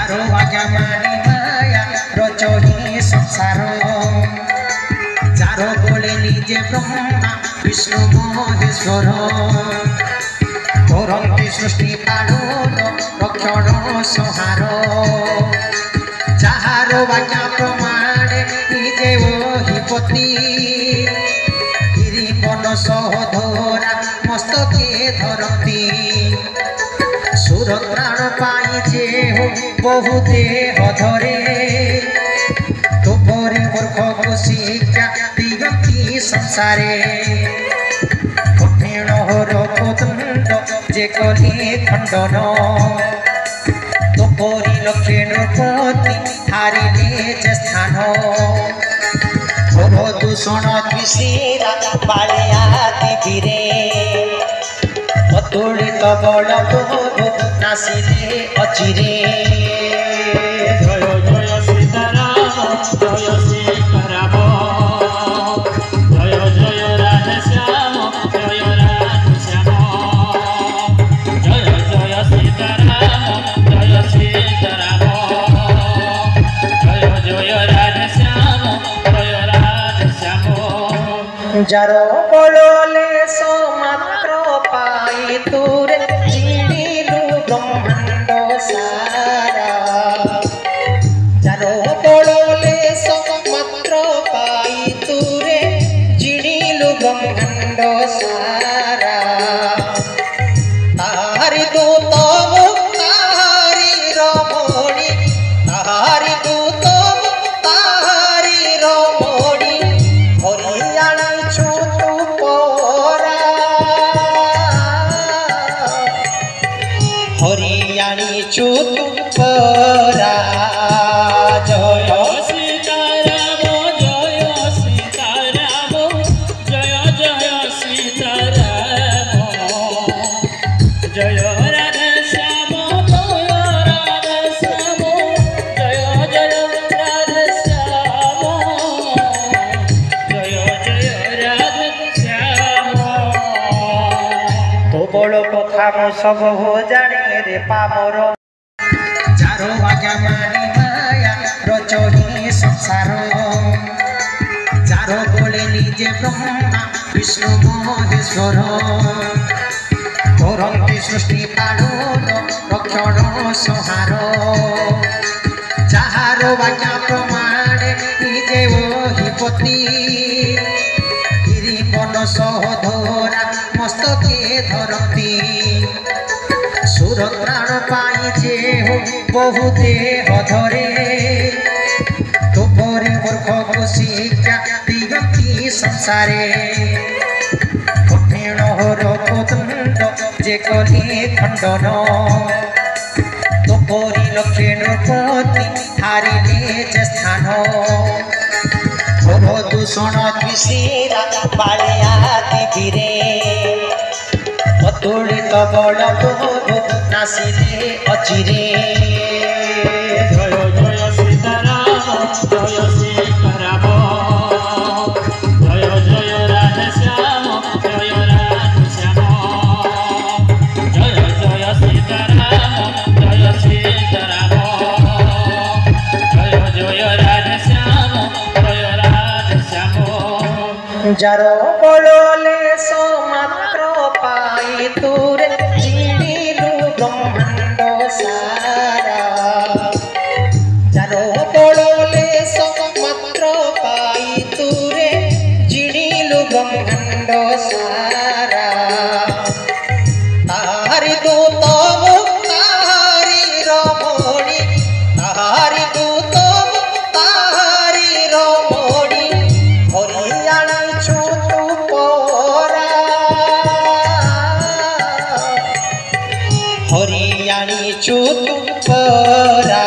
जारो आज्ञा मानी माया रचो ही संसार जारो बोले निजे ब्रह्मा विष्णु महेश्वर करंती सृष्टि पालन रक्षण संहार जाहारो आज्ञा प्रमाणे निजे वही पति गिरिवन सहोधरा मस्तके धरती सुरत्राण पाई जे हो बहु देह धरे तोपरी मूर्ख को शिक्षा दिगंती संसारे कठिन हर कोदंड जे कली खंडन तोपरी लक्ष्य नृपति हारिले जे स्थान भव दूषण द्विषीरा बालिया दिविरे अतुलित बल बोधो नासिले अचिरे जय जय सीताराम जय सीताराम जय जय राधे श्याम जय राधे श्याम जय जय सीताराम जय सीताराम जय जय राधे श्याम जय राधे श्याम जारो बोलोले सो मात्र पाई तुरे जीड़ीलु ब्रह्मांड सारा जारो बोलोले सो मात्र पाई तुरे जीड़ीलु ब्रह्मांड सारा तारी दूत तारी रमणी तारी दूत तारी रमणी हरियाणा छुतु परा हरियाणी छुतु परा जय सीताराम जय सीताराम जय जय सीताराम जय राधे श्याम जय राधे श्याम जय जय राधे श्याम जय जय राधे श्याम तो बड़ कथा मो सब हो जाने रे पामर जारो आज्ञा मानी माया रचो ही संसार जारो बोले निजे ब्रह्मा विष्णु महेश्वर करंती सृष्टि पालन रक्षण संहार जाहारो आज्ञा प्रमाणे निजे वही पति गिरिवन सहोधरा मस्तके धरती सुरत्राण पाई जे हो बहु देह धरे तोपरी मूर्ख को शिक्षा दिगंती संसारे कठिन हर कोदंड जे कली खंडन तोपरी लक्ष्य नृपति हारिले जे स्थान भव दूषण द्विषीरा बालिया दिविरे अतुलित बल बोधो नासिले अचिरे जय जय सीताराम जय सीताराम जय जय राधे श्याम जय राधे श्याम जय जय सीताराम जय सीताराम जय जय राधे श्याम जय राधे श्याम जारो बोलोले सो मात्र पाई तुरे जीड़ीलु ब्रह्मांड सारा जारो बोलोले सो मात्र पाई तुरे जीड़ीलु ब्रह्मांड सारा तारी दूत तारी रमणी तारी दूत तारी रमणी हरियाणा छुतु परा हरियाणी छुतु परा